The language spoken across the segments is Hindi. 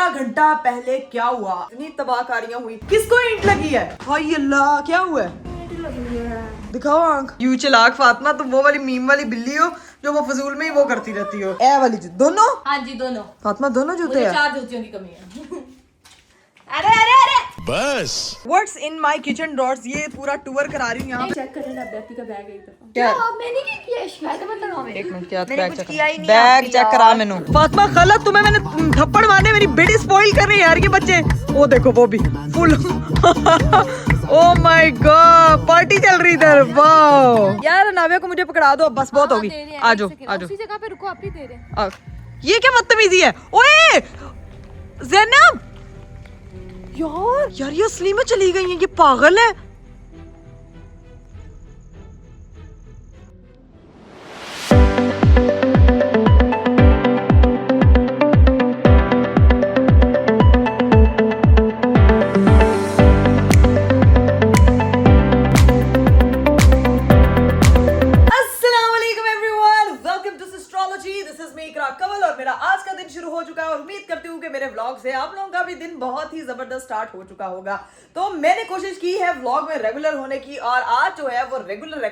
आधा घंटा पहले क्या हुआ, इतनी तबाहकारियां हुई, किसको ईंट लगी है? हाय अल्लाह, क्या हुआ है? दिखाओ आंख। यू चलाक फातिमा, तुम वो वाली मीम वाली बिल्ली हो जो वो फजूल में ही वो करती रहती हो। ए वाली दोनों? हाँ जी दोनों। फातिमा दोनों जूते हैं? 4 जूतियों की कमी है। अरे अरे अरे बस what's in my kitchen drawers, ये पूरा टूर करा रही हूँ यहाँ पे। चेक करना बेटी का बैग एक दफा। क्या? मैंने क्या किया, शिकायत मत लगाओ। एक मिनट, क्या मैंने बैग कुछ चेक किया ही नहीं बैग आपकी चेक यार। करा मैंने। फातिमा खाला, तुम्हें मैंने थप्पड़ मारने, मेरी बेटी स्पॉइल कर रही है यार ये बच्चे। वो देखो वो भी full. Oh my God, party चल रही इधर। वाओ यार, नाविया को मुझे पकड़ा दो, बस बहुत होगी। आ जाओ आ जाओ। उसी जगह पे रुको, आप ही दे रहे हैं। ये क्या बदतमीजी है? ओए ज़ैनब, यार यार ये असली में चली गई है, ये पागल है। और मेरा आज का दिन शुरू हो चुका है और उम्मीद करती हूँ कि मेरे व्लॉग से आप लोगों का भी दिन बहुत ही जबरदस्त स्टार्ट हो चुका होगा। तो मैंने कोशिश की है व्लॉग में रेगुलर होने की, और आज जो है वो रेगुलर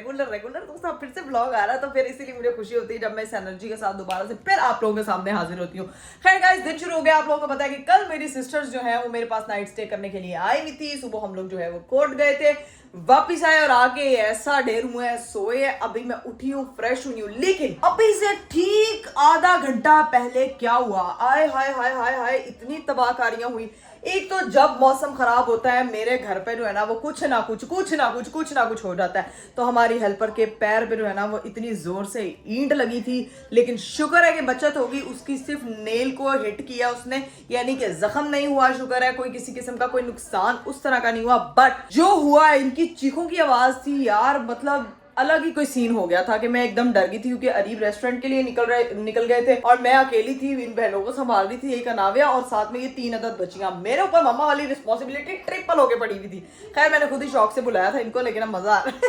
तो सब फिर से व्लॉग आ रहा है, तो फिर इसीलिए मुझे खुशी होती है जब मैं इस एनर्जी के साथ दोबारा से फिर आप लोगों के सामने हाजिर होती हूँ। खैर गाइस, दिन शुरू हो गया। आप लोगों को पता है कि कल मेरी सिस्टर्स जो है वो मेरे पास नाइट स्टे करने के लिए आई हुई थी। सुबह हम लोग जो है वो कोर्ट गए थे, वापिस आए और आके ऐसा ढेर हुआ है, सोए। अभी मैं उठी हूँ, फ्रेश हुई हूँ, लेकिन अभी से ठीक आधा घंटा पहले क्या हुआ, आए हाय हाय हाय हाय, इतनी तबाहकारियां हुई। एक तो जब मौसम खराब होता है मेरे घर पे जो है ना वो कुछ ना कुछ हो जाता है। तो हमारी हेल्पर के पैर पे जो है ना वो इतनी जोर से ईंट लगी थी, लेकिन शुक्र है कि बचत होगी, उसकी सिर्फ नेल को हिट किया उसने, यानी कि जख्म नहीं हुआ। शुक्र है, कोई किसी किस्म का कोई नुकसान उस तरह का नहीं हुआ। बट जो हुआ, इनकी चीखों की आवाज थी यार, मतलब अलग ही कोई सीन हो गया था कि मैं एकदम डर गई थी, क्योंकि अरीब रेस्टोरेंट के लिए निकल गए थे और मैं अकेली थी, इन बहनों को संभाल रही थी, एक अनाविया और साथ में ये 3 अदद बच्चियां। मेरे ऊपर मम्मा वाली रिस्पॉन्सिबिलिटी ट्रिपल होके पड़ी हुई थी। खैर मैंने खुद ही शौक से बुलाया था इनको, लेकिन अब मजा आ रहा है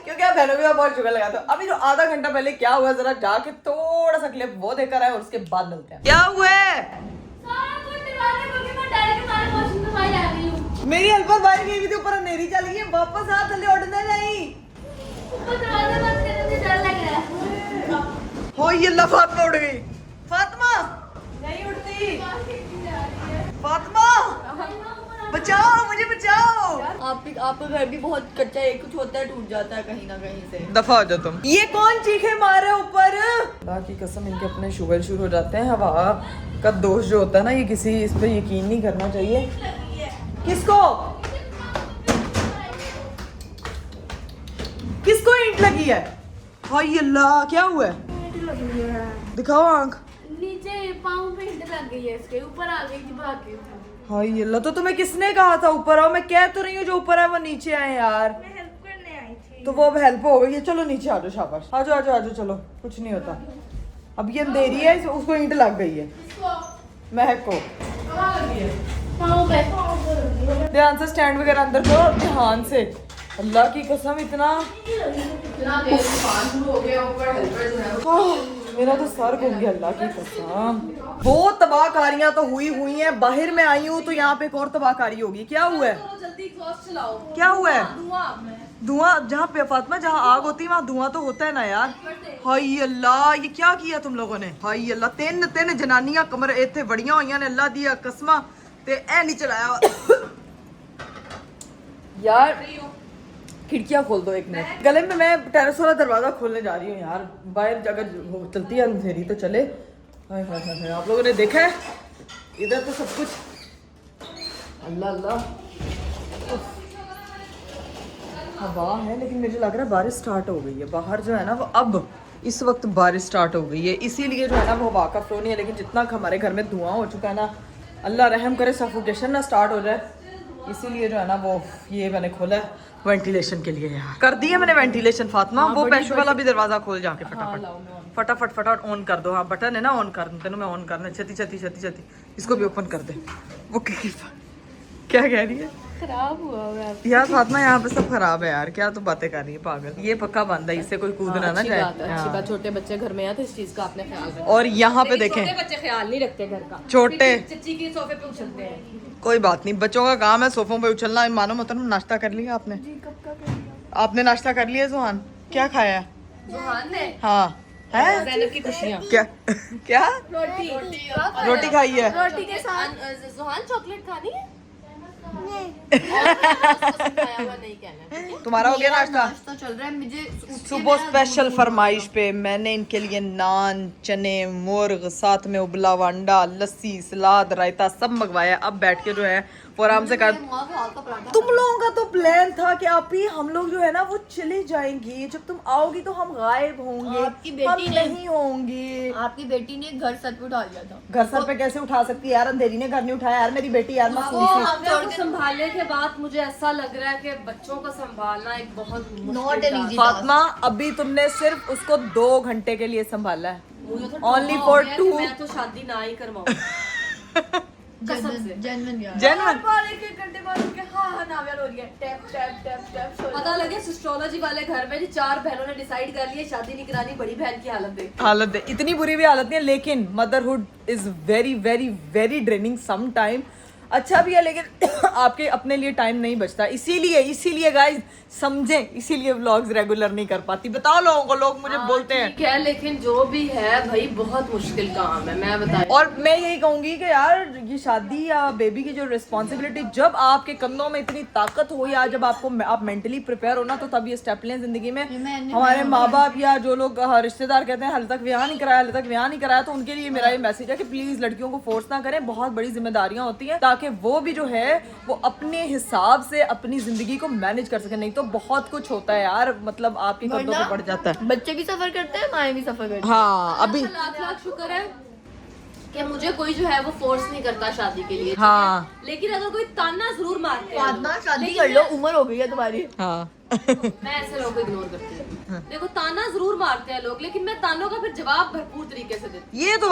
क्योंकि अब बहनों के बहुत शुगर लगा था। अभी जो आधा घंटा पहले क्या हुआ, जरा जाके थोड़ा सा क्लिप वो देखकर आए और उसके बाद मिलते हैं। क्या हुआ है? मेरी हेल्पर बाहर गई हुई थी, ऊपर अंधेरी चली गई, वापस आ, थले उड़ना नहीं। हो ये अल्लाह, फातिमा उड़ गई। फातिमा नहीं उड़ती, फातिमा बचाओ मुझे, बचाओ। आपका घर भी बहुत कच्चा है, कुछ होता है टूट जाता है कहीं ना कहीं से। दफा हो जाओ तुम। ये कौन चीखे मारे ऊपर? अल्लाह की कसम, इनके अपने शुगर शुरू हो जाते हैं। हवा का दोष जो होता है ना, ये किसी इस पे यकीन नहीं करना चाहिए। किसको किसको ईंट लगी है? हाय अल्लाह, क्या हुआ है? दिखाओ आंख। नीचे पाँव पे ईंट लग गई है, इसके ऊपर आ गई थी भाग के। हाय अल्लाह, तो तुम्हें किसने कहा था ऊपर आओ? मैं कह तो रही हूँ जो ऊपर है वो नीचे आए यार। मैं हेल्प करने आई थी। तो वो अब हेल्प हो गई है, चलो नीचे आ जाओ, शाबाश, आ जाओ आ जाओ आ जाओ, चलो कुछ नहीं होता। अब ये अंधेरी है, उसको ईंट लग गई है। महक को पाँव पे ध्यान से स्टैंड वगैरह अंदर करो, ध्यान से। अल्लाह की कसम, इतना मेरा तो सर घूम गया, अल्लाह की कसम। वो तबाहकारियां तो हुई हैं, बाहर में आई हूँ तो यहाँ पे एक और तबाहकारी होगी। क्या हुआ है? जल्दी एग्जॉस्ट चलाओ। क्या हुआ है? धुआं धुआं? जहाँ पे फातिमा, जहाँ आग होती है वहाँ धुआं तो होता है ना यार। हाय अल्लाह, ये क्या किया तुम लोगों ने? हाय अल्लाह, तीन जनानियां कमरे इतने बड़ियां हुई ने, अल्लाह दिया कसमा ते ए नहीं चलाया यार। खिड़कियां खोल दो एक मिनट। गले में मैं टेरेस वाला दरवाजा खोलने जा रही हूँ यार, बाहर अगर चलती है अंधेरी तो चले। हाय हाय हाय, आप लोगों ने देखा है इधर तो सब कुछ अल्लाह अल्लाह हवा है, लेकिन मुझे लग रहा है बारिश स्टार्ट हो गई है बाहर जो है ना वो। अब इस वक्त बारिश स्टार्ट हो गई है, इसीलिए जो है ना वो हवा का फ्लो नहीं है। लेकिन जितना हमारे घर में धुआं हो चुका है ना, अल्लाह रहम करे सफोकेशन ना स्टार्ट हो जाए, इसीलिए जो है ना वो ये मैंने खोला है वेंटिलेशन के लिए। यार कर दी है मैंने वेंटिलेशन फातिमा। वो पैशू वाला भी दरवाजा खोल जाके फटाफट ऑन कर दो। हाँ बटन है ना ऑन कर, तेनों मैं ऑन करना, छती इसको भी ओपन कर दे। वो क्या कह रही है खराब हुआ है यार फातिमा? यहाँ पे सब खराब है यार, क्या तो बातें कर रही है पागल। ये पक्का बंद है, इससे कोई कूदना ना जाए। अच्छी बात, छोटे बच्चे घर में हैं तो इस चीज का आपने ख्याल रखा। और यहाँ पे देखें, छोटे बच्चे ख्याल नहीं रखते घर का, छोटे चच्ची के सोफे पे उछलते हैं। कोई बात नहीं, बच्चों का काम है सोफों पे उछलना। मानो मतलब नाश्ता कर लिया आपने? जी कब का कर लिया आपने नाश्ता कर लिया सुहान? क्या खाया? जुहान ने हाँ है ज़ैनब की खुशियाँ। क्या क्या रोटी रोटी खाई है? रोटी के साथ जुहान चॉकलेट खानी है? नहीं कहना। तुम्हारा हो गया नाश्ता? नाश्ता चल रहा है मुझे सुबह स्पेशल फरमाइश पे मैंने इनके लिए नान, चने, मुर्ग, साथ में उबला हुआ अंडा, लस्सी, सलाद, रायता सब मंगवाया। अब बैठ के जो है वो आराम से कर। तुम लोगों का तो प्लान था कि आप ही हम लोग जो है ना वो चले जाएंगे, जब तुम आओगी तो हम गायब होंगे, आपकी बेटी हम ने- नहीं होंगे। आपकी बेटी ने घर सर पे उठा लिया था। घर सर पे कैसे उठा सकती है यार? अंधेरी ने घर नहीं उठाया यार, मेरी बेटी यार मासूम सी। संभालने के बाद मुझे ऐसा लग रहा है कि बच्चों को संभालना एक बहुत Not an easy फातिमा अभी तुमने सिर्फ उसको 2 घंटे के लिए संभाला है, Only for 2। मैं तो शादी ना ही करवाऊं कसम से। जेन्युइन यार। जेन्युइन एक घंटे बाद उनके हाँ नाविया रो रही है टैप टैप टैप टैप पता लगे एस्ट्रोलॉजी वाले घर में जी 4 बहनों ने डिसाइड कर लिया शादी नहीं करानी, बड़ी बहन की हालत देख। हालत है, इतनी बुरी भी हालत नहीं है, लेकिन motherhood is very very very draining some time. अच्छा भी है लेकिन आपके अपने लिए टाइम नहीं बचता, इसीलिए गाइस समझें, इसीलिए व्लॉग्स रेगुलर नहीं कर पाती। बताओ लोगों को, लोग मुझे बोलते हैं। ठीक है लेकिन जो भी है भाई बहुत मुश्किल काम है, मैं बताई। और मैं यही कहूंगी कि यार ये शादी या बेबी की जो रिस्पॉन्सिबिलिटी, जब आपके कंधों में इतनी ताकत हो या जब आप मेंटली प्रिपेयर हो ना, तो तब ये स्टेप लें जिंदगी में। हमारे माँ बाप या जो लोग रिश्तेदार कहते हैं हाल तक ब्याह नहीं कराया, हाल तक ब्याह नहीं कराया, तो उनके लिए मेरा ये मैसेज है कि प्लीज लड़कियों को फोर्स ना करें। बहुत बड़ी जिम्मेदारियां होती हैं ताकि वो भी जो है वो अपने हिसाब से अपनी जिंदगी को मैनेज कर सके। नहीं तो बहुत कुछ होता है यार, मतलब आपके कंधों पे पड़ जाता है। बच्चे भी सफर करते हैं, माएँ भी सफर करती हैं। हाँ अभी लाख लाख शुक्र है कि मुझे कोई जो है वो फोर्स नहीं करता शादी के लिए। हाँ लेकिन अगर कोई ताना जरूर मारते हैं लोग, फातिमा शादी कर लो, उम्र हो गई है तुम्हारी। हाँ मैं ऐसे लोगों को इग्नोर करती हूँ। देखो ताना जरूर मारते हैं लोग, लेकिन मैं तानों का फिर जवाब भरपूर तरीके से देती ये तो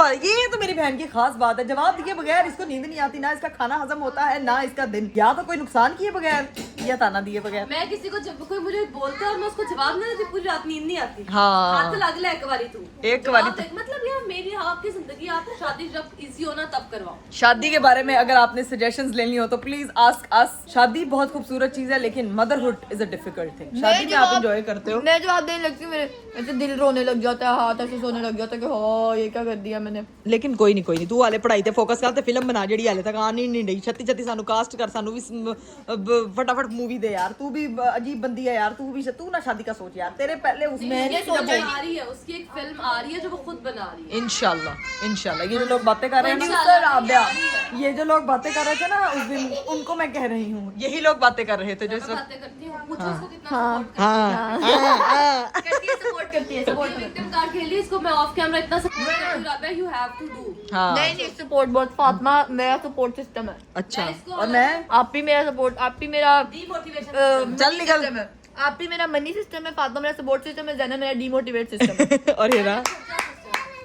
मेरी बहन की खास बात है। जवाब दिए बगैर इसको नींद नहीं आती, ना इसका खाना हजम होता है, ना इसका दिन, या तो कोई नुकसान किए बगैर या ताना दिए बगैर। हूँ। मैं किसी को जब कोई मुझे बोलता है और मैं उसको जवाब नहीं देती, पूरी रात नींद नहीं आती। हाँ। हाथ लग ले एक बारी तू एक जवाब बारी दे। मतलब यार मेरी आपकी जिंदगी, आप शादी जब इजी हो ना तब करवाओ। शादी के बारे में अगर आपने सजेशंस लेनी हो तो प्लीज आस्क अस। शादी बहुत खूबसूरत चीज है लेकिन motherhood is a difficult thing. शादी में आप एंजॉय करते हो। मैं जवाब देने लगती हूँ, मेरे ऐसे दिल रोने लग जाता है, हाथ ऐसे सोने लग जाता है कि हाँ ये क्या कर दिया मैंने। लेकिन कोई नहीं तू हाले पढ़ाई ते फोकस कर ते फिल्म बना जेड़ी हाले तक आनी नहीं रही। छत्ती छत्ती सानू कास्ट कर, सानू भी फटाफट मूवी दे यार। तू भी अजीब बंदी है यार, तू ना शादी का सोच यार। तेरे पहले उसमें मैंने फिल्म सोचा आ रही है, उसकी एक फिल्म आ रही है जो वो खुद बना रही है। इंशाल्लाह ये जो लोग बातें कर रहे हैं प्रोड्यूसर ना, राबिया, ये जो लोग बातें कर रहे थे ना उस दिन, उनको मैं कह रही हूँ, यही लोग बातें कर रहे थे जो इस वक्त। बातें करती हूँ, पूछो उसको कितना सपोर्ट करती है। सपोर्ट विक्टिम कार्ड खेली, इसको मैं ऑफ कैमरा इतना सपोर्ट करती हूँ, यू हैव टू डू। हाँ नहीं सपोर्ट बहुत। फातिमा मेरा सपोर्ट सिस्टम है, अच्छा। इसको और मैं आप भी मेरा सपोर्ट, आप भी मेरा डीमोटिवेशन। चल निकल। system है। आप भी मेरा मनी सिस्टम है, फातिमा मेरा सपोर्ट सिस्टम है, ज़ैनब मेरा डीमोटिवेट सिस्टम है। और हीरा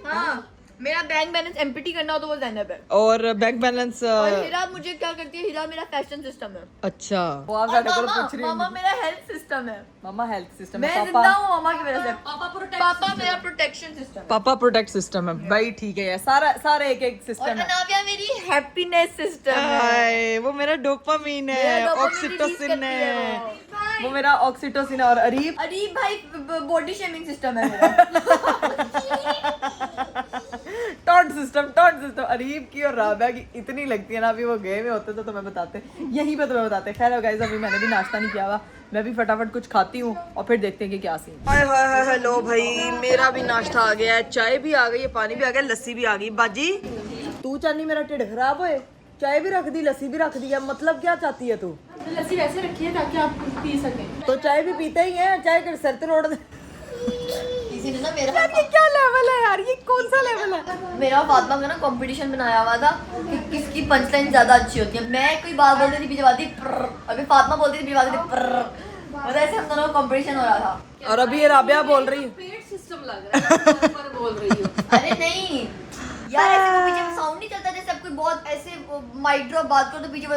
हाँ मेरा बैंक बैलेंस एम्प्टी करना हो तो वो ज़ैनब है। और बैंक बैलेंस। और हीरा मुझे क्या करती है, हीरा मेरा फैशन सिस्टम है। अच्छा वो आप और साडे को मामा पूछ रही मामा हूँ। मेरा हेल्थ सिस्टम है। मामा हेल्थ सिस्टम मैं है। जिंदा पापा हूँ मामा की वजह से। पापा मेरा पापा प्रोटेक्शन सिस्टम है। पापा प्रोटेक्ट सिस्टम है भाई। ठीक है यार, सारा एक और सिस्टम है। अनाविया मेरी हैप्पीनेस सिस्टम है। हाय, वो मेरा डोपामीन है, मेरा dopamine ऑक्सीटोसिन release करती है, है वो मेरा ऑक्सीटोसिन है। और अरीब अरीब भाई बॉडी शेमिंग सिस्टम है मेरा। Taunt system. अरीब की और राबिया की इतनी लगती है ना, अभी वो गए हुए होते तो तुम्हें बताते, यहीं पे तुम्हें बताते। खैर गाइस अभी मैंने भी नाश्ता नहीं किया हुआ, मैं भी फटाफट कुछ खाती हूँ और फिर देखते हैं कि क्या सीन। हाय हाय हाय, हेलो भाई, मेरा भी नाश्ता आ गया है, चाय भी आ गई है, पानी भी आ गया, लस्सी भी आ गई। बाजी तू चाहनी मेरा ढिड खराब होए? चाय भी रख दी, लस्सी भी रख दी है, मतलब क्या चाहती है तू? लस्सी वैसे रखी है ताकि आप पी सकें। तो चाय भी पीते ही हैं, चाय के सर पे रोड दे। किसी ने ना मेरा यार ये क्या लेवल है यार, ये कौन सा लेवल है? मेरा फातिमा का ना कंपटीशन बनाया हुआ था कि किसकी पंचलाइन ज्यादा अच्छी होती है। मैं कोई बात बोलती थी पीछे बात थी प्रर, अभी फातिमा बोलती थी पीछे बात थी प्रर। मतलब ऐसे हम दोनों का कंपटीशन हो रहा था। और अभी ये राबिया बोल रही है। पेट सिस्टम लग रहा है पर बोल रही हो। अरे नहीं यार, ऐसे वो पीछे साउंड नहीं चलता जैसे अब कोई बहुत ऐसे वो माइक ड्रॉप बात करो तो पीछे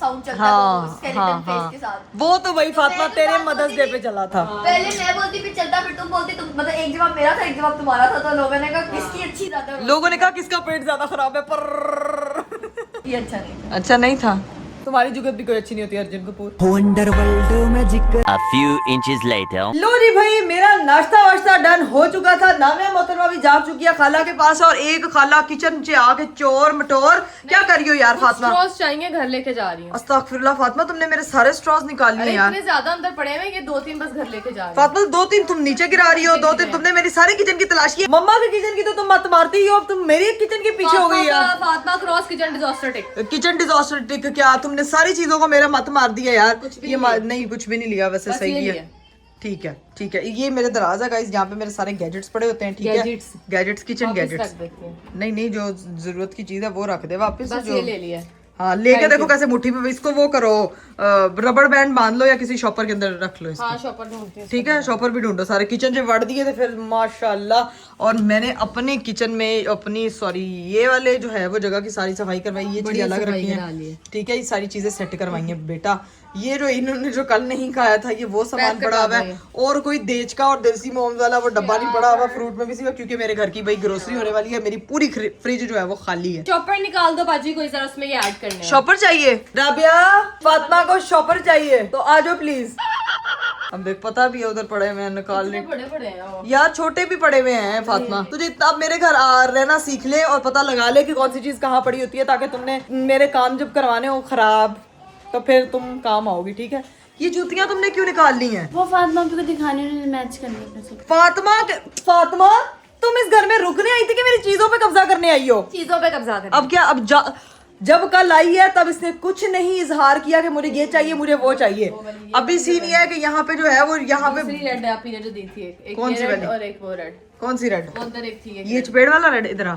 साउंड चलता हाँ, है स्केलेटन फेस हाँ। के साथ। वो तो वही फातिमा मैं तो तेरे बात मदर्स बोलती डे पे चला था। पहले मैं बोलती फिर चलता फिर तुम बोलती, तुम मतलब एक जवाब मेरा था एक जवाब तुम्हारा था, तो लोगों ने कहा किसकी अच्छी ज्यादा लोगों ने कहा किसका पेट ज्यादा खराब है, पर ये अच्छा नहीं। अच्छा नहीं था। तुम्हारी जुगत भी कोई अच्छी नहीं होती Arjun Kapoor. A few inches later. लो जी भाई, मेरा नाश्ता वाश्ता डन हो चुका था। नामिया मोहतरमा भी जा चुकी है खाला के पास, और एक खाला किचन से आके चोर मटोर क्या करी हो यार फातिमा? स्ट्रॉस चाहिए, घर लेके जा रही हूँ। अस्तगफिरुल्लाह फातिमा, तुमने मेरे सारे स्ट्रॉस निकाल लिए अरे यार। इतने ज्यादा अंदर पड़े हुए, ये 2-3 बस घर लेके जा रही हूँ। फातिमा 2-3 तुम नीचे गिरा रही हो, 2-3 तुमने मेरी सारी किचन की तलाश की। मम्मा के किचन की तो तुम मत मारती ही हो, अब तुम मेरी किचन के पीछे हो गई यार। फातिमा क्रॉस किचन डिजास्टर टिक। किचन डिजास्टर टिक क्या? तुमने सारी चीजों को मेरा मत मार दिया यार। भी ये नहीं नहीं, कुछ भी नहीं लिया वैसे। बस सही ये है, लिया। ठीक है ठीक है। ये मेरे दराज है गाइस, यहाँ पे मेरे सारे गैजेट्स पड़े होते हैं। ठीक है, Gadgets। गैजेट्स, किचन वापस गैजेट्स। रख देती हूँ। नहीं नहीं, जो जरूरत की चीज है वो रख दे वापस। बस जो ये ले लिया। हाँ, लेके देखो कैसे मुट्ठी पे। इसको वो करो, रबड़ बैंड बांध लो या किसी शॉपर के अंदर रख लो इसको। हाँ शॉपर ढूंढती हूँ। ठीक है, शॉपर भी ढूंढो। सारे किचन से वड़ दिए थे फिर माशाल्लाह। और मैंने अपने किचन में अपनी सॉरी ये वाले जो है वो जगह की सारी सफाई करवाई। ये चीजें अलग रखी हैं, ठीक है। ये सारी चीजें सेट करवाई हैं बेटा। ये जो इन्होंने जो कल नहीं खाया था ये वो सामान पड़ा हुआ है, और कोई देज का और देसी मोम्स वाला वो डब्बा नहीं पड़ा हुआ फ्रूट में भी सिवा, क्योंकि मेरे घर की भाई ग्रोसरी होने वाली है। मेरी पूरी फ्रिज जो है वो खाली है। चॉपर निकाल दो बाजी को, जरा उसमें ये ऐड करने हैं। शॉपर चाहिए राबिया, फातिमा को शॉपर चाहिए तो आ जाओ प्लीज। अब देख पता भी है उधर पड़े हुए हैं, निकालने बड़े बड़े हैं वो। यार, छोटे भी पड़े हुए हैं फातिमा। तुझे इतना अब मेरे घर रहना सीख ले और पता लगा ले कि कौन सी चीज कहाँ पड़ी होती है, ताकि तुमने मेरे काम जब करवाने हो खराब तो फिर तुम काम आओगी। ठीक है, ये जूतियां तुमने क्यों निकाल ली हैं? वो फातिमा को दिखाने मैच करने के। फातिमा तुम इस घर में रुकने आई थी कि मेरी चीजों पे कब्जा करने आई हो? चीजों पे कब्जा कर। अब क्या? जब कल आई है तब इसने कुछ नहीं इजहार किया कि मुझे ये चाहिए मुझे वो चाहिए। अभी सीन ये है कि यहाँ पे जो है वो यहाँ पे रेड है आपने जो दी थी, एक कौन ये सी red वाली? और एक वो रेड। कौन सी रेड? वो अंदर एक थी एक ये चपेड़ वाला रेड? इधर आ।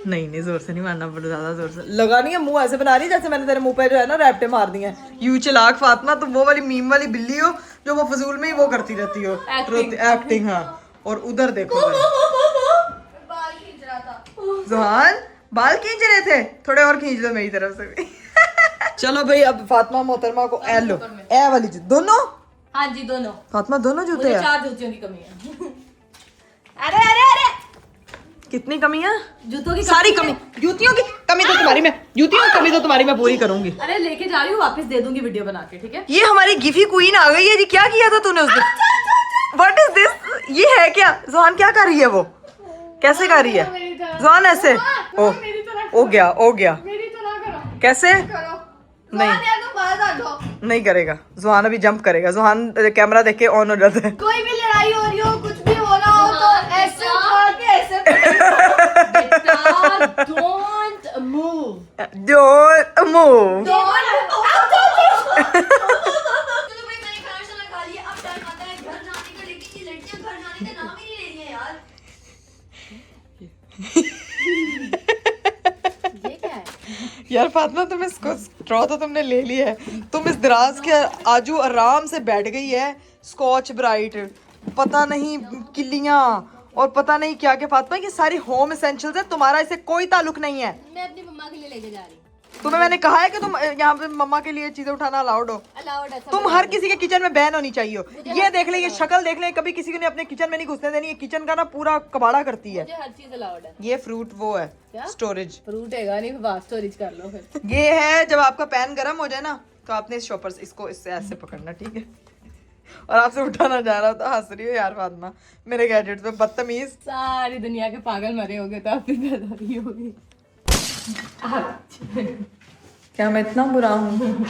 नहीं नहीं, जोर से नहीं मारना, बड़ा ज्यादा जोर से लगा नहीं है। मुंह ऐसे बना रही है जैसे मैंने तेरे मुंह पे जो है ना रैप्टे मार दिए हैं। यू चालाक फातिमा, तुम वो वाली मीम वाली बिल्ली हो जो वो फजूल में ही वो करती रहती हो, एक्टिंग। हाँ, और उधर देखो जुहान बाल खींच रहे थे, थोड़े और खींच लो मेरी तरफ से भी। चलो भाई, अब फातिमा मोहतरमा को ए लो, ए वाली दोनों। हाँ जी दोनों। फातिमा दोनों जूते मुझे हैं? 4 जूतियों की कमी है। अरे अरे अरे, कितनी कमी है? जूतों की सारी कमी। जूतियों की कमी तो तुम्हारी मैं पूरी करूंगी। अरे लेके जा रही हूँ, वापस दे दूंगी वीडियो बना के। ठीक है, ये हमारी गिफी क्वीन आ गई है जी। क्या किया था तूने उस दिन? What is this? ये है क्या? जुहान क्या कर रही है वो? कैसे कर रही है जुहान? ऐसे ओ गया कैसे? नहीं नहीं करेगा जुहान, अभी जंप करेगा जुहान। कैमरा देख के ऑन हो जाता है। कोई भी लड़ाई हो रही हो, कुछ भी हो रहा हो तो ऐसे उठा के ऐसे डोंट मूव। Don't move. चलो भाई, मैंने खाना शाना खा लिया। अब टाइम आता है घर जाने का, लेकिन ये लड़कियां घर जाने का नाम ही नहीं ले रही हैं यार। ये क्या है? यार फातिमा, तुम इसको स्ट्रॉ तो तुमने ले लिया है। तुम इस दराज के आजू आराम से बैठ गई है। स्कॉच ब्राइट, पता नहीं किलियां और पता नहीं क्या क्या। फातिमा, ये सारी होम एसेंशियल्स है, तुम्हारा इससे कोई ताल्लुक नहीं है। मैं अपनी मम्मा के लिए लेके जा रही हूँ। तुम्हें मैंने कहा है कि तुम यहाँ पे मम्मा के लिए चीजें उठाना अलाउड हो। अलाउड है सब। तुम हर किसी के किचन में बैन होनी चाहिए। ये देख ले, ये शक्ल देख ले, कभी किसी ने अपने किचन में नहीं घुसने देनी। ये किचन का ना पूरा कबाड़ा करती है। मुझे हर चीज अलाउड है। ये फ्रूट वो है, स्टोरेज। फ्रूट है नहीं, बात स्टोरेज कर लो फिर। ये है, जब आपका पैन गर्म हो जाए ना तो आपने इस शॉपर से इसको इससे ऐसे पकड़ना, ठीक है? और आपसे उठाना जा रहा होता। हंस रही हो यार फातिमा मेरे गैजेट पे, बदतमीज। सारी दुनिया के पागल मरे होंगे तो अपनी पैदा हुई होगी। क्या मैं इतना बुरा हूँ?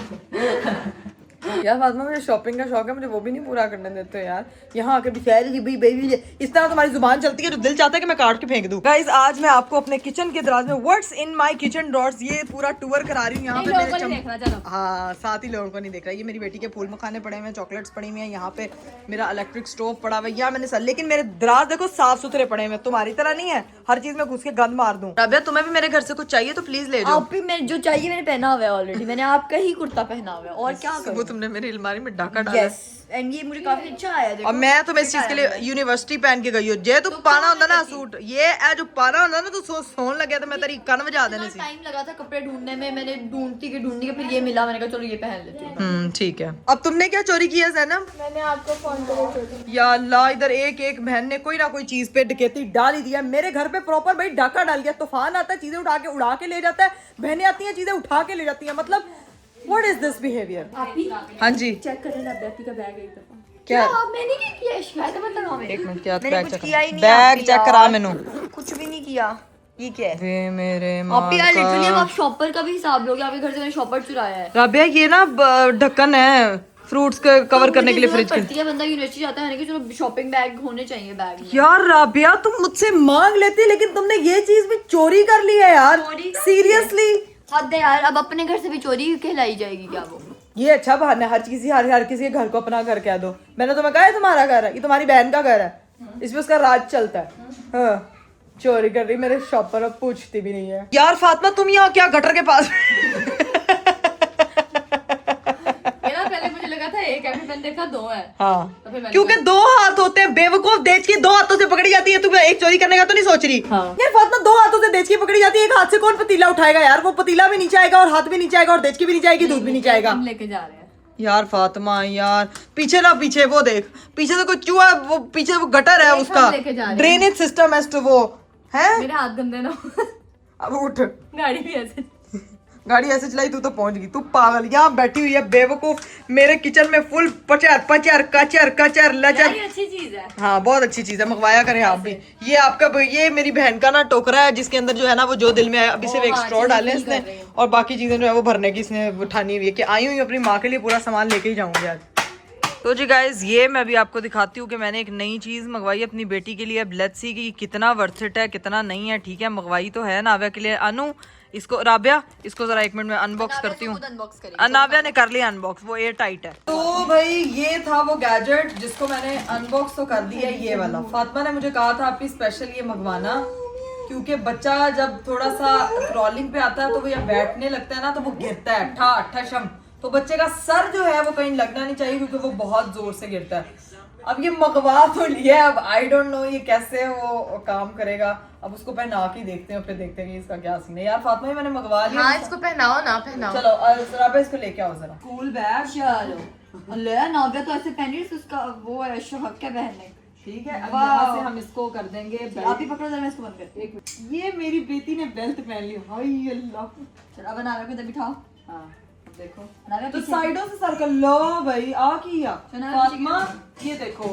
यार फातिमा, मुझे शॉपिंग का शौक है, मुझे वो भी नहीं पूरा करने देते यार। यहाँ आके बिचारी बेबी इस तरह तुम्हारी जुबान चलती है जो दिल चाहता है कि मैं काट के फेंक दूं। गाइस, आज मैं आपको अपने किचन के दराज में what's in my kitchen drawers ये पूरा टूर करा रही हूँ। यहाँ पे मेरे देखना चलो। हाँ, साथ ही लोगों को नहीं देख रहा। ये मेरी बेटी के फूल मखाने पड़े हुए हैं, चॉकलेट्स पड़ी हुई हैं। यहाँ पे मेरा इलेक्ट्रिक स्टोव पड़ा हुआ है। यहाँ मैंने सर, लेकिन मेरे दराज देखो साफ सुथरे पड़े हुए हैं। तुम्हारी तरह नहीं है हर चीज में घुस के गंद मार दूं। राबिया, तुम्हें भी मेरे घर से कुछ चाहिए तो प्लीज ले जाओ। आप भी, मैं जो चाहिए मैंने पहना हुआ है ऑलरेडी। मैंने आपका ही कुर्ता पहना हुआ है, और क्या वो करूं? तुमने तुमने मेरी अलमारी में डाका डाला। यस, एंड ये मुझे काफी अच्छा आया। और मैं तो इस चीज के लिए यूनिवर्सिटी पहन के गई हूँ। जे तू पाना होता ना सूट, ये जो पाना होता ना, तू सोन लगे तो मैं तेरी कन बजा देने सी। टाइम लगा था कपड़े ढूंढने में, मैंने ढूंढती के फिर ये मिला, मैंने कहा चलो ये पहन लेती हूँ। ठीक है। अब तुमने क्या चोरी किया ज़ैनब? मैंने आपको फोन कर या अल्लाह, इधर एक एक बहन ने कोई ना कोई चीज पे डकैती डाल ही दिया। मेरे घर पे प्रॉपर भाई डाका डाल गया। तूफान आता है, चीजें उड़ा के ले जाता है, बहनें आती हैं चीजें उठा के ले जाती हैं। मतलब व्हाट इज दिस बिहेवियर? हाँ जी, चेक करें ना बेटी का बैग एक दफा। क्या? मैंने नहीं किया, शिकायत मत लगाओ मेरी। एक मिनट, क्या मैंने बैग कुछ चेक किया ही नहीं। बैग चेक करा मैंने। कुछ भी नहीं किया। ये क्या है? वे मेरे आप यार लिटरली माँ आप शॉपर का भी हिसाब लोगे, आपके घर से मैंने शॉपर चुराया है। राबिया, ये ना ढक्कन है फ्रूट्स के कवर करने के लिए फ्रिज के। के बंदा यूनिवर्सिटी जाता है कि चलो शॉपिंग बैग होने चाहिए बैग में। यार राबिया, तुम मुझसे मांग लेती, लेकिन तुमने ये चीज भी चोरी कर ली है यार। चोरी कर सीरियसली हद है यार, अब अपने घर से भी चोरी कहलाई जाएगी क्या वो? ये अच्छा बहाना है, हर किसी के घर को अपना घर कह दो। मैंने तुम्हें कहा है तुम्हारा घर है, ये तुम्हारी बहन का घर है, इसमें उसका राज चलता है। हाँ, चोरी कर रही मेरे शॉपर, अब पूछती भी नहीं है। यार फातिमा, तुम यहाँ क्या गटर के पास? ये ना पहले मुझे लगा था एक है, फिर मैंने देखा दो है। हाँ, तो फिर मैंने क्योंकि दो हाथ होते हैं। बेवकूफ, देच की दो हाथों से पकड़ी जाती है। तू एक चोरी करने का तो नहीं सोच रही? हाँ। यार फातिमा, दो हाथों से देच की पकड़ी जाती है, एक हाथ से कौन पतीला उठाएगा यार? वो पतीला भी नीचे आएगा और हाथ भी नीचे आएगा और देच की भी नीचे आएगी, दूध भी नीचे आएगा। हम लेके जा रहे हैं। यार फातिमा यार, पीछे ना, पीछे वो देख, पीछे तो कोई चूहा, वो पीछे वो गटर है उसका, लेके जा रहे हैं। ड्रेनेज सिस्टम है तो वो है। मेरे हाथ गंदे ना हो। अब उठ, गाड़ी भी ऐसे। गाड़ी ऐसे चलाई, तू तो पहुंच गई। तू पागल, यहाँ बैठी हुई है बेवकूफ, मेरे किचन में फुल पचर पचर कचर कचर लचर। ये अच्छी चीज है। हाँ, बहुत अच्छी चीज है, मंगवाया करें आप भी। ये आपका, ये मेरी बहन का ना टोकरा है, जिसके अंदर जो है ना वो जो दिल में आया, अभी सिर्फ एक स्ट्रॉ डाले इसने, और बाकी चीजें जो है वो भरने की इसने उठानी हुई है कि आई हुई अपनी माँ के लिए पूरा सामान लेके ही जाऊंगी आज। तो जी गाइज, ये मैं भी आपको दिखाती हूँ कि मैंने एक नई चीज़ मंगवाई अपनी बेटी के लिए। अब लेट्स सी कि कितना वर्थ इट है, कितना नहीं है। ठीक है, मंगवाई तो है नाव्या के लिए। अनु, इसको, राबिया, इसको जरा एक मिनट में अनबॉक्स करती हूँ। नाव्या ने कर लिया अनबॉक्स, वो एयर टाइट है। तो भाई ये था वो गैजेट जिसको मैंने अनबॉक्स तो कर दिया, ये वाला। फातिमा ने मुझे कहा था आपकी स्पेशल ये मंगवाना, क्योंकि बच्चा जब थोड़ा सा क्रॉलिंग पे आता है तो वो या बैठने लगता है ना तो वो गिरता है ठा ठशम। तो बच्चे का सर जो है वो कहीं लगना नहीं चाहिए, क्योंकि वो बहुत जोर से गिरता है। अब ये मंगवा तो लिया है, अब आई डोंट नो ये कैसे वो काम करेगा। अब उसको पहना के देखते हैं, फिर देखते हैं कि इसका क्या सीन है। यार फातिमा, मैंने मंगवा लिया। हाँ, इसको पहनाओ ना, पहनाओ। चलो राबिया, इसको लेके आओ जरा। Cool bag. चलो ले, नाव्या तो ऐसे पहन रही है, उसका वो है शौक है पहनने। ठीक है, अब यहाँ से हम इसको कर देंगे। आप ही पकड़ो जरा, मैं इसको बंद करती हूँ। ये मेरी बेटी ने बेल्ट पहन ली, हाय अल्लाह। चलो अब नाव्या को इधर बिठाओ। हाँ, देखो नाव्या तो पीछे। साइडों से सर्कल लो भाई, आ किया। सुना फातिमा, ये देखो,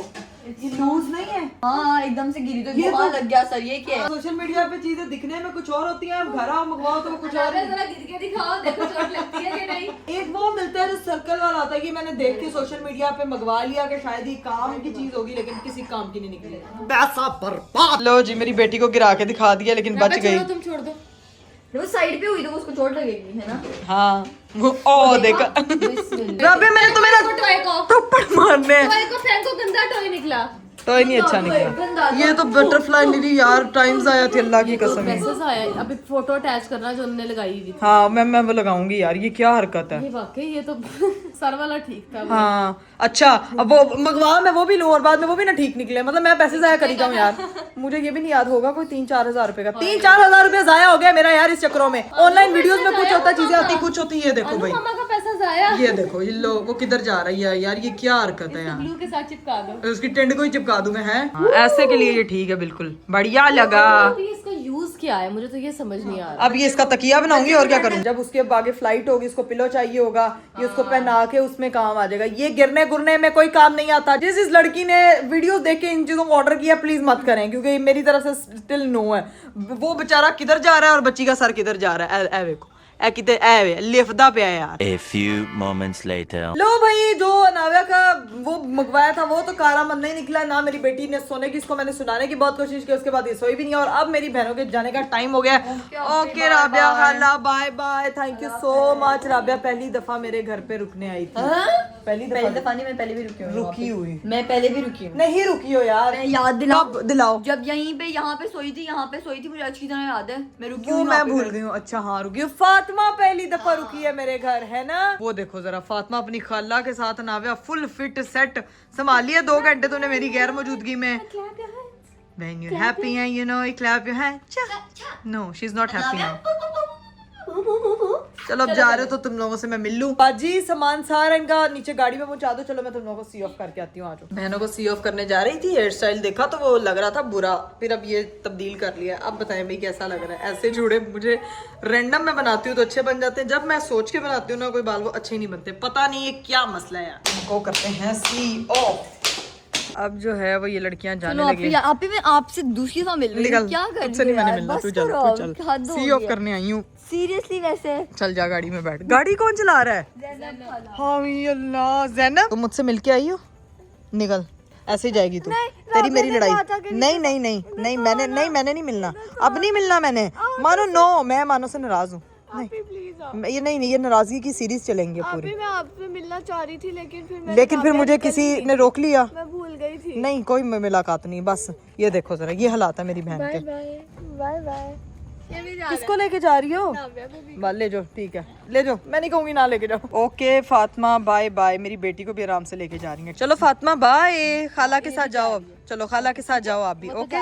ये लूज नहीं है। हाँ, एकदम से गिरी तो ये वहाँ तो- लग गया सर। ये क्या है? सोशल मीडिया पे चीजें दिखने में कुछ और होती हैं, अब घर आओ मंगवाओ तो वो कुछ और है। जरा गिर के दिखाओ, देखो चोट लगती है कि नहीं। एक वो मिलता है जो सर्कल वाला आता है, कि मैंने देख के सोशल मीडिया पे मंगवा लिया कि शायद ये काम की चीज होगी, लेकिन किसी काम की नहीं निकली। पैसा बर्बाद। लो जी, मेरी बेटी को गिरा के दिखा दिया, लेकिन बच गई। तुम छोड़ दो। वो साइड पे हुई तो उसको चोट लगेगी, है ना? हाँ, वो ओ देखा। राबिया, मैंने तुम्हें ना टॉय को थप्पड़ मारने हैं। टॉय को फेंको, गंदा टॉय निकला। तो ही नहीं अच्छा निकला। ये तो बटरफ्लाई लिली यार, टाइम्स आया थी, अल्लाह की कसम है। मैसेज आया अभी, फोटो अटैच करना जो उन्होंने लगाई हुई थी। हाँ, मैं वो लगाऊंगी यार, ये क्या हरकत है। ये वाकई ये तो सर वाला ठीक था। हाँ, अच्छा, अब वो मंगवा मैं वो भी लूं और बाद में वो भी ना ठीक निकले। मतलब मैं पैसे जाया करी जाऊं यार। मुझे ये भी नहीं याद होगा, कोई 3-4 हजार रुपए का 3-4 हजार रुपए जाया हो गया मेरा यार इस चक्रों में। ऑनलाइन वीडियोस में कुछ होता, चीजें आती कुछ होती। ये देखो भाई, मामा का पैसा जाया। ये देखो, ये लो वो किधर जा रही है यार, ये क्या हरकत है यार। ग्लू के साथ चिपका दो। उसकी टेंड को ही चिपका दूं मैं, है ऐसे के लिए ये ठीक है, बिल्कुल बढ़िया लगा। तो ये इसका यूज क्या है, मुझे तो ये समझ नहीं आ रहा। अब ये इसका तकिया बनाऊंगी और क्या करूँ। जब उसके आगे फ्लाइट होगी, इसको पिलो चाहिए होगा, ये उसको पहना के उसमें काम आ जाएगा। ये गिरने गुरने में कोई काम नहीं आता। जिस लड़की ने वीडियो देख के इन चीजों को ऑर्डर किया, प्लीज मत करें, क्योंकि मेरी तरफ से स्टिल नो है। वो बेचारा किधर जा रहा है और बच्ची का सर किधर जा रहा है। ए देखो, ए किते ए लिफदा पे है यार। A few moments later. लो भाई, जो नाव्या का वो मंगवाया था वो तो कारामंद नहीं निकला ना। मेरी बेटी ने सोने की, इसको मैंने सुनाने की बहुत कोशिश की, उसके बाद ये सोई भी नहीं। और अब मेरी बहनों के जाने का टाइम हो गया। ओके राबिया, खाला bye bye, thank you so much. Rabia पहली दफा मेरे घर पे रुकने आई थी। पहली दफा नहीं, मैं पहले भी रुकी हूँ। रुकी हुई मैं पहले भी रुकी हूँ। नहीं रुकी हो यार, मैं याद दिलाओ। दिलाओ। जब यहाँ पे सोई थी, मुझे अच्छी तरह याद है। मैं रुकी वो हूँ मैं भूल गई हूँ। अच्छा हाँ, रुकी हूँ। फातिमा पहली दफा रुकी है मेरे घर, है ना? वो देखो जरा, फातिमा अपनी खाला के साथ नाविया फुल फिट सेट संभाली है 2 घंटे तूने मेरी गैर मौजूदगी में। When you're happy and you know you clap your hands. No, she's not happy now. चलो अब जा रहे हो तो तुम लोगों से मैं मिल लूं। बाजी सामान सारा इनका नीचे गाड़ी में पहुंचा दो। चलो मैं तुम लोगों को सी ऑफ करके आती हूँ। आज बहनों को सी ऑफ करने जा रही थी, हेयर स्टाइल देखा तो वो लग रहा था बुरा, फिर अब ये तब्दील कर लिया। अब बताएं भाई कैसा लग रहा है? ऐसे जूड़े मुझे रैंडम में बनाती हूँ तो अच्छे बन जाते हैं, जब मैं सोच के बनाती हूँ ना कोई बाल, वो अच्छे नहीं बनते। पता नहीं ये क्या मसला है यार। इनको करते हैं सी ऑफ। अब जो है वो ये लड़कियां जाने लगी। आप ही मैं आपसे दूसरी बार मिल रही हूँ, क्या कर रही तुझसे नहीं मैंने मिलना, तू चल तू चल। सी ऑफ करने आई हूँ। सीरियसली वैसे चल जा गाड़ी में बैठ। गाड़ी कौन चला रहा है? हाँ अल्लाह, ज़ैनब तुम मुझसे मिलके आई हो? निकल, ऐसे ही जाएगी तू। तेरी मेरी लड़ाई। नहीं नहीं नहीं नहीं, मैंने नहीं मिलना, अब नहीं मिलना मैंने। मानो नो, मैं मानो से नाराज हूँ। नहीं ये नहीं ये नाराजगी की सीरीज चलेंगे पूरी। मैं आपसे मिलना चाह रही थी लेकिन फिर मुझे किसी ने रोक लिया। मैं भूल गई थी। नहीं कोई मुलाकात नहीं, बस ये देखो जरा, ये हालात है मेरी बहन के। Bye bye. किसको लेके जा रही हो? बाल ले जाओ, ठीक है ले जाओ, मैं नहीं कहूंगी ना लेके जाओ। ओके फातिमा बाय बाय, मेरी बेटी को भी आराम से लेके जा रही है। चलो फातिमा बाय, खाला के साथ जाओ। चलो खाला के साथ जाओ आप भी। ओके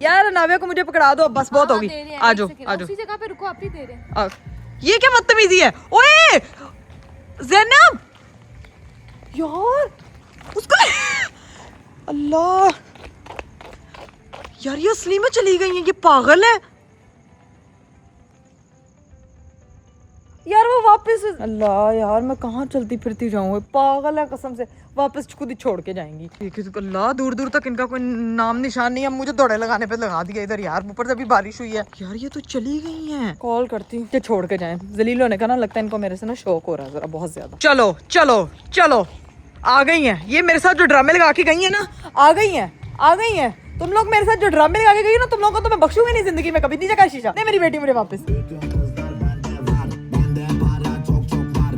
यार नाविया को मुझे पकड़ा दो, बस बहुत होगी। आ जाओ आ जाओ। उसी जगह पे रुको, आप ही दे रहे हैं। ये क्या बदतमीजी है? ओए ज़ैनब यार उसको अल्लाह यार, ये असली में चली गई है, ये पागल है यार। वो वापस, अल्लाह यार मैं कहाँ चलती फिरती जाऊँ, पागल है कसम से। वापस खुद ही छोड़ के जाएंगी। अल्लाह दूर दूर तक इनका कोई नाम निशान नहीं है। मुझे दौड़े लगाने पे लगा दिया इधर यार, ऊपर से अभी बारिश हुई है यार। ये तो चली गई हैं। कॉल करती हूँ कि छोड़ के जाएं। जलील होने का ना लगता है इनको मेरे से ना शौक हो रहा है जरा बहुत ज्यादा। चलो चलो चलो, आ गई हैं ये मेरे साथ जो ड्रामे लगा के गई है ना, आ गई हैं तुम लोग मेरे साथ जो ड्रामे लगा के गई ना, तुम लोगों को तो मैं बख्शूंगी नहीं जिंदगी में कभी। नीचे का शीशा नहीं, मेरी बेटी मुझे वापस।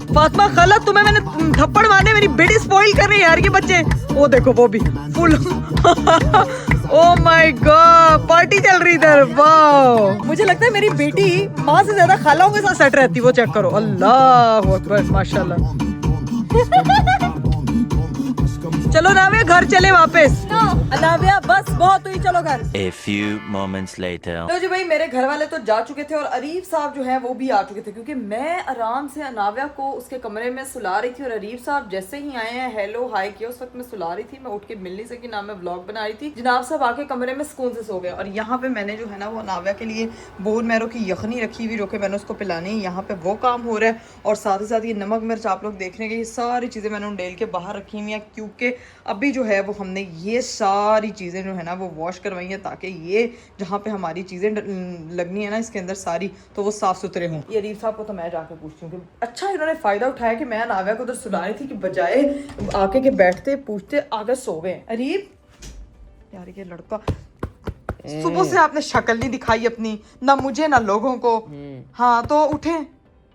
फातिमा खाला तुम्हें मैंने थप्पड़ मारने, मेरी बेटी स्पॉइल कर रही है यार ये बच्चे। वो देखो वो भी full oh my God, party चल रही इधर। वाह मुझे लगता है मेरी बेटी माँ से ज्यादा खालाओं के साथ सेट रहती है। वो चेक करो, अल्लाह अकबर माशाल्लाह। चलो नाविया घर चले वापस। नाविया बस बहुत हुई, चलो घर। A few moments later. तो जी भाई मेरे घर वाले तो जा चुके थे और अरीफ साहब जो है वो भी आ चुके थे, क्योंकि मैं आराम से नाविया को उसके कमरे में सुला रही थी और अरीफ साहब जैसे ही आए हैं हेलो हाय किया। उस वक्त मैं सुला रही थी, मैं उठ के मिल नहीं सकी ना, मैं व्लॉग बना रही थी। जनाब साहब आके कमरे में सुकून से सो गए। और यहाँ पे मैंने जो है ना वो नाविया के लिए बोन मैरो की यखनी रखी हुई, जो कि मैंने उसको पिलानी है। यहाँ पे वो काम हो रहा है और साथ ही साथ ये नमक मिर्च आप लोग देख रहे हैं, ये सारी चीज़ें मैंने उन डेल के बाहर रखी हुई हैं, क्योंकि अभी जो है वो हमने ये सारी चीज़ें जो है ना वो वॉश करवाई हैं, ताकि ये जहाँ पे हमारी चीज़ें लगनी है ना इसके अंदर सारी, तो वो साफ़ सुथरे हों। ये अरीफ साहब को तो मैं जाके पूछती हूँ कि अच्छा इन्होंने फ़ायदा उठाया कि मैं नाविया को उधर सुना रही थी कि बजाय आके के बैठते पूछते आगे सो गए। अरीफ यार ये लड़का, सुबह से आपने शक्ल नहीं दिखाई अपनी, ना मुझे ना लोगों को। हाँ तो उठे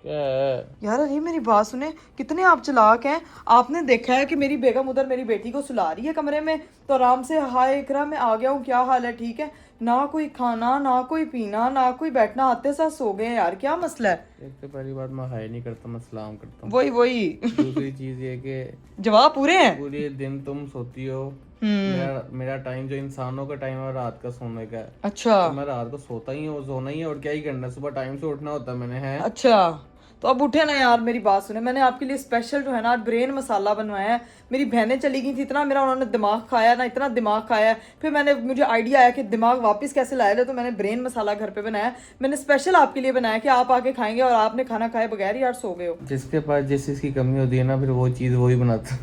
यार। अरे मेरी बात सुने, कितने आप चालाक हैं। आपने देखा है कि मेरी बेगम उधर मेरी बेटी को सुला रही है कमरे में, तो आराम से हाय इकरा मैं आ गया हूँ, क्या हाल है, ठीक है। ना कोई खाना ना कोई पीना ना कोई बैठना, आते साथ सो गए यार, क्या मसला है? एक तो पहली बात मैं हाय नहीं करता, मैं सलाम करता हूँ। वही दूसरी चीज ये कि जवाब पूरे हैं। पूरे दिन तुम सोती हो। मेरा टाइम जो इंसानों का टाइम है रात का सोने का है। अच्छा तो मैं रात को सोता ही हूँ, सोना ही है, और क्या ही करना है, सुबह टाइम से उठना होता है मैंने है। अच्छा तो अब उठे ना यार। मेरी बात सुने, मैंने आपके लिए स्पेशल जो है ना ब्रेन मसाला बनवाया है। मेरी बहनें चली गई थी, इतना मेरा उन्होंने दिमाग खाया ना, इतना दिमाग खाया। फिर मुझे आइडिया आया कि दिमाग वापस कैसे लाया जाए, तो मैंने ब्रेन मसाला घर पे बनाया। मैंने स्पेशल आपके लिए बनाया कि आप आके खाएंगे, और आपने खाना खाए बगैर यार सो गए हो। जिसके पास जिस चीज की कमी होती है ना, फिर वो चीज वही बनाता।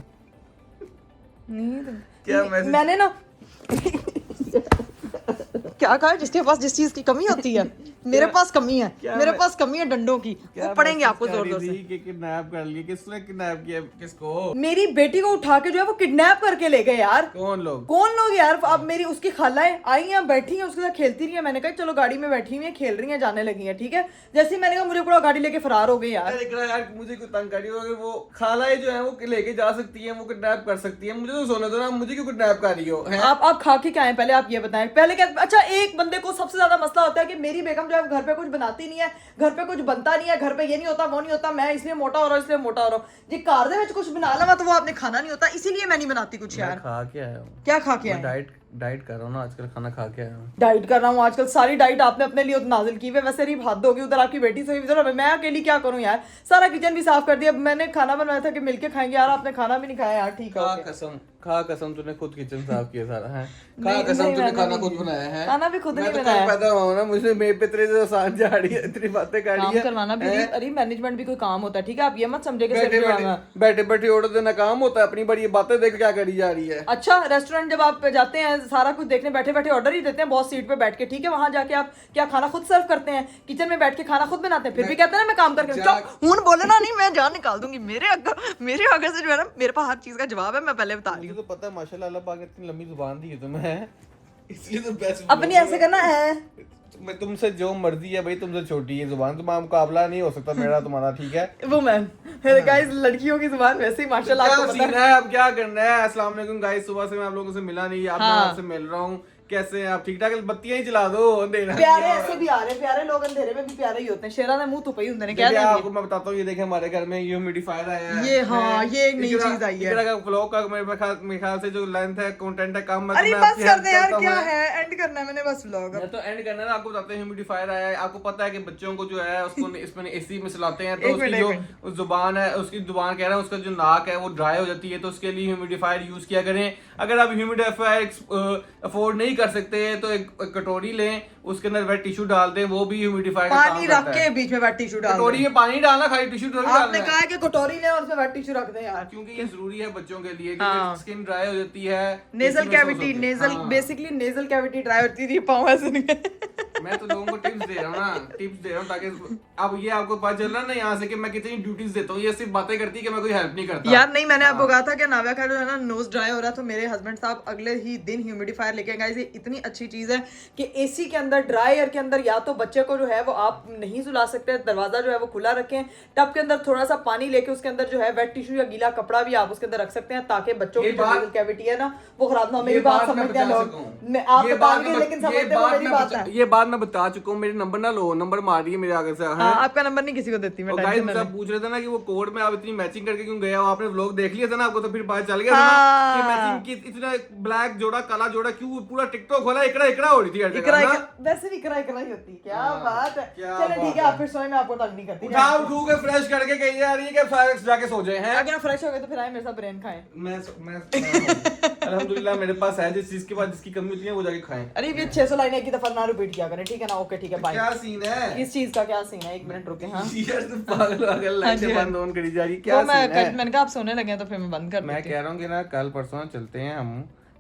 नहीं क्या मैंने ना क्या कहा, जिसके पास जिस चीज की कमी होती है, मेरे पास कमी है, मेरे पास कमी है डंडों की, वो पड़ेंगे आपको जोर जोर से। किडनैप कर लिए, किसने किडनैप किया किसको? मेरी बेटी को उठा के जो है वो किडनैप करके ले गए यार। कौन लोग यार? अब मेरी उसकी खालाएं आई हैं, बैठी हैं, उसके साथ खेलती रही है। मैंने कहा चलो गाड़ी में बैठी हुई है, खेल रही हैं, जाने लगी हैं, ठीक है। जैसे ही मैंने कहा मुझे पूरा गाड़ी लेके फरार हो गई यार। यार मुझे कोई तंग करी होगी, वो खालाएं जो है वो लेके जा सकती है, वो किडनैप कर सकती है। मुझे तो सोने दो ना, मुझे क्यों किडनैप कर रही हो? आप खा के क्या आए पहले आप ये बताएं। पहले क्या, अच्छा एक बंदे को सबसे ज्यादा मसला होता है कि मेरी बेगम जो है घर पे कुछ बनाती नहीं है, घर पे कुछ बनता नहीं है, घर पे ये नहीं होता वो नहीं होता, मैं इसलिए मोटा हो रहा हूं इसलिए मोटा हो रहा हूं जी। घर दे विच कुछ बना लवा तो वो आपने खाना नहीं होता, इसीलिए मैं नहीं बनाती कुछ यार। खा के आया हूँ, क्या खा के आए? डाइट कर रहा हूँ ना आजकल, खाना खा के आया हूँ। डाइट कर रहा हूँ आजकल, सारी डाइट आपने अपने लिए नाजिल की है। वैसे रिप हाथ धोगी उधर आपकी बेटी से इधर, मैं अकेली क्या करूँ यार। सारा किचन भी साफ कर दिया, मैंने खाना बनाया था कि मिलके खाएंगे यार, आपने खाना भी नहीं खाया यार। ठीक है, खा कसम तूने खुद किचन साफ किया सारा है। खा नहीं, कसम नहीं, तूने मैंने खाना नहीं खुद किया। बनाया है। खाना भी खुद मैं नहीं तो बनाया। कल पैदा हुआ हूं ना, मुझे मेरे पे तेरे से आसान जा रही है, इतनी बातें कर रही काम है। करवाना भी अरे मैनेजमेंट भी कोई काम होता है, ठीक है। आप ये मत समझे कि सिर्फ बैठे जो बैठे है बैठे बैठे ऑर्डर देना काम होता है, अपनी बड़ी बातें देख क्या करी जा रही है। अच्छा, रेस्टोरेंट जब आप जाते हैं सारा कुछ देखने, बैठे बैठे ऑर्डर ही देते हैं बॉस सीट पे बैठ के, ठीक है। वहां जाके आप क्या खाना खुद सर्व करते हैं, किचन में बैठ के खाना खुद बनाते हैं, फिर भी कहते हैं ना मैं काम करके। हूं बोले ना, नहीं मैं जान निकाल दूंगी मेरे आगे से जो है ना, मेरे पास हर चीज का जवाब है, मैं पहले बता रही हूँ। मुझे तो पता है माशाल्लाह अल्लाह पाक ने इतनी लंबी जुबान दी है तुम्हें, इसलिए तो बेस्ट। अपनी ऐसे करना है, मैं तुमसे जो मर्जी है भाई, तुमसे छोटी है जुबान, तुम्हारा मुकाबला नहीं हो सकता मेरा तुम्हारा, ठीक है। वुमेन गाइस, लड़कियों की जुबान वैसे ही माशाल्लाह क्या आपको पता सीन है। है, अब क्या करना है। अस्सलाम वालेकुम गाइस, सुबह से मैं आप लोगों से मिला नहीं, अब मैं हाँ। आपसे मिल रहा हूँ। कैसे हैं आप, ठीक ठाक? बत्तियां ही चला दो, अंधेरा प्यारे ऐसे भी आ रहे हैं, प्यारे लोग अंधेरे में भी प्यारे ही होते हैं। शेरा ने मुंह तो पई होंगे क्या देखिए, देंगे? आपको मैं बताता हूँ, ये देखें हमारे घर में ह्यूमिडिफायर आया है। ये हाँ, ये एक नई चीज आई है। का व्लॉग का मेरे ख्याल से जो लेंथ है, कंटेंट है कम, अरे बस कर दे यार, क्या है, एंड करना है मैंने बस व्लॉग। मैं तो एंड करना है ना, आपको बताते हैं ह्यूमिडिफायर आया है। आपको पता है कि बच्चों को जो है उसको इसमें एसी में चलाते हैं, तो उसकी जो जुबान है, उसकी जुबान कह रहा है, उसका जो नाक है वो ड्राई हो जाती है, तो उसके लिए ह्यूमिडिफायर यूज किया करें। अगर आप ह्यूमिडिफायर अफोर्ड नहीं कर सकते तो एक कटोरी लें, उसके अंदर वेट टिश्यू डाल दें, वो भी ह्यूमिडिफायर का काम पानी करता रख के है। बीच में वेट टिश्यू डाल कटोरी में पानी डालना, खाली टिश्यू थोड़ी डालना आपने है। कहा है कि कटोरी ले और उसमें वेट टिश्यू रख दे यार, क्योंकि ये जरूरी है बच्चों के लिए, हाँ। क्योंकि स्किन ड्राई हो जाती है, nasal cavity, nasal basically nasal cavity dry होती थी, पाँव ऐसे नहीं। मैं तो लोगों को टिप्स दे रहा हूँ ना, टिप्स दे रहा हूँ ताकि अब ये आपको पता चल रहा है ना यहाँ से कि मैं कितनी ड्यूटीज देता हूँ। ये सिर्फ बातें करती है कि मैं कोई हेल्प नहीं करता यार नहीं, मैंने आपको कहा था कि नाव्या का जो है ना नोज ड्राई हो रहा, तो मेरे हस्बैंड साहब अगले ही दिन ह्यूमिडिफायर लेके आए। गाइस, ये इतनी अच्छी चीज है कि एसी के अंदर, ड्राई एयर के अंदर, या तो बच्चे को जो है वो आप नहीं सुला सकते, दरवाजा जो है वो खुला रखें, टब के अंदर थोड़ा सा पानी लेके उसके अंदर जो है वेट टिश्यू या गीला कपड़ा भी आप उसके अंदर रख सकते हैं, ताकि बच्चों की जो नेजल कैविटी है ना वो खराब ना हो। मेरी बात समझते हैं लोग, आप बताएंगे लेकिन समझते हो मेरी बात है। ये बात मैं बता चुका हूँ, मेरे नंबर ना लो, नंबर मार रही है मेरे आगे से। हाँ, आपका नंबर नहीं किसी को देती मैं, गाइस मुझसे पूछ रहे थे ना कि वो कोड में आप इतनी मैचिंग करके क्यों गए हो, आपने व्लॉग देख लिया था ना, आपको तो फिर पता चल गया था ना कि मैचिंग की इतना ब्लैक जोड़ा काला जोड़ा क्यों, पूरा टिकटॉक खोला इकरा इकरा हो रही थी हर जगह ना। वैसे भी इकरा ही होती है। क्या बात है, क्या चलो ठीक है, बात आप फिर सोए, मैं आपको तंग नहीं करती। उठा उठू के फ्रेश करके कही जा रही है कि फ्रेश जाके सो जाए हैं। अगर फ्रेश हो गए तो फिर आए मेरे साथ ब्रेन खाएं। मैं अल्हम्दुलिल्लाह मेरे पास है, जिस चीज के बाद जिसकी कमी होती है वो जाके खाएं। अरे ये 600 लाइनें एक ही दफा ना रिपीट किया करें, ठीक है ना? ओके ठीक है, बाय। क्या सीन है, किस चीज का क्या सीन है? एक मिनट रुके। हाँ, यार तो पागल पागल लाइटें बंद ऑन करी जा रही, क्या तो सीन है। मैंने कहा आप सोने लगे हैं तो फिर मैं बंद कर मैं देती कह रहा हूँ कि ना कल परसों चलते हैं हम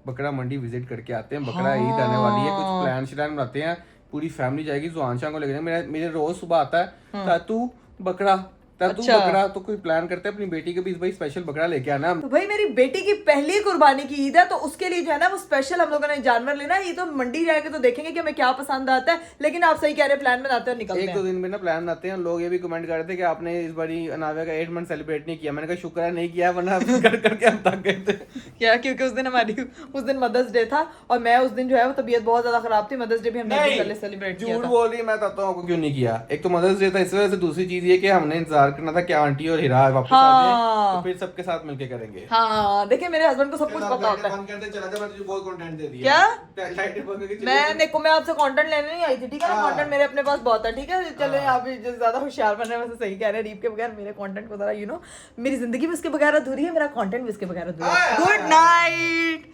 बकरा मंडी विजिट करके आते हैं। बकरा ईद आने वाली है, कुछ प्लान श्लान बनाते हैं, पूरी फैमिली जाएगी। जुआन शाह को लेकर मेरे रोज सुबह आता है तातू बकरा, अच्छा। बकरा, तो कोई प्लान करते हैं अपनी बेटी के भी भाई स्पेशल बकरा लेके आना। तो भाई मेरी बेटी की पहली कुर्बानी की ईद है, तो उसके लिए जो है ना वो स्पेशल हम लोगों ने जानवर लेना है। ये तो मंडी जाएंगे तो देखेंगे कि हमें क्या पसंद आता है, लेकिन आप सही कह रहे हैं, प्लान बनाते हैं निकलते एक हैं। दो दिन में ना प्लान बनाते हैं। लोग ये भी कमेंट कर रहे थे कि आपने इस बारी अनाव्या का 8 मंथ सेलिब्रेट नहीं किया। मैंने कहा शुक्र है नहीं किया, वरना कर करके हम थक गए थे। क्या, क्योंकि उस दिन मदर्स डे था और मैं उस दिन जो है वो तबीयत बहुत ज्यादा खराब थी। मदर्स डे भी हमने पहले सेलिब्रेट किया झूठ था। बोल रही है, मैं बताता हूँ आपको क्यों नहीं किया। एक तो मदर्स डे था इस वजह से, दूसरी चीज ये कि हमने इंतजार करना था कि आंटी और हिरा वापस आ जाए, तो फिर सबके साथ मिलके करेंगे। हाँ, देखिए मेरे हस्बैंड को सब कुछ पता होता है। बंद करते चला जा, मैं तुझे बहुत कंटेंट दे दिया। क्या? लाइटें बंद करके मैं आपसे कंटेंट लेने नहीं आई थी, ठीक है ना? कंटेंट मेरे अपने पास बहुत है, ठीक है? चले, आप भी जो ज्यादा होशियार बन रहे हैं, वैसे सही कह रहे हैं। रीप के बगैर मेरे कंटेंट को जरा मेरी जिंदगी भी उसके बगैर अधूरी है, मेरा कंटेंट भी उसके बगैर अधूरा है। Good night.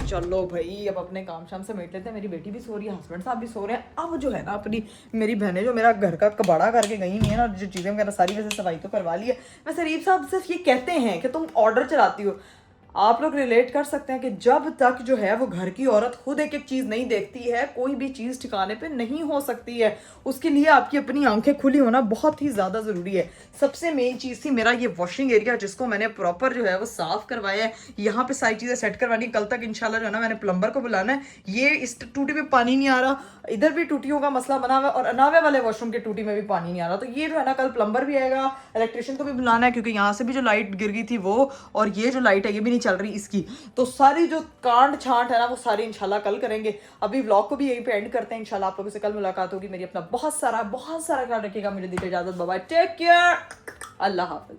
चलो भाई, अब अपने काम शाम से मेट लेते हैं। मेरी बेटी भी सो रही है, हस्बैंड साहब भी सो रहे हैं। अब जो है ना अपनी मेरी बहनें जो मेरा घर का कबाड़ा करके गई नहीं है ना, जो चीज़ें वगैरह सारी वैसे सफाई तो करवा ली है। वैसे रीप साहब सिर्फ ये कहते हैं कि तुम ऑर्डर चलाती हो। आप लोग रिलेट कर सकते हैं कि जब तक जो है वो घर की औरत खुद एक एक चीज़ नहीं देखती है, कोई भी चीज़ ठिकाने पे नहीं हो सकती है। उसके लिए आपकी अपनी आंखें खुली होना बहुत ही ज़्यादा ज़रूरी है। सबसे मेन चीज़ थी मेरा ये वॉशिंग एरिया, जिसको मैंने प्रॉपर जो है वो साफ़ करवाया है। यहाँ पे सारी चीज़ें सेट करवानी, कल तक इंशाल्लाह जो है ना मैंने प्लम्बर को बुलाना है। ये इस टूटी में पानी नहीं आ रहा, इधर भी टूटियों का मसला बना हुआ है, और अनावे वाले वॉशरूम के टूटी में भी पानी नहीं आ रहा। तो ये जो है ना कल प्लम्बर भी आएगा, इलेक्ट्रिशियन को भी बुलाना है, क्योंकि यहाँ से भी जो लाइट गिर गई थी वो, और ये जो लाइट है ये भी नहीं नहीं चल रही इसकी, तो सारी जो कांड छांट है ना वो सारी इंशाल्लाह कल करेंगे। अभी व्लॉग को भी यहीं पे एंड करते हैं, इंशाल्लाह आप लोगों से कल मुलाकात होगी मेरी। अपना बहुत सारा ख्याल रखिएगा, मुझे दीजिए इजाजत, बाय बाय, टेक केयर, अल्लाह हाफिज।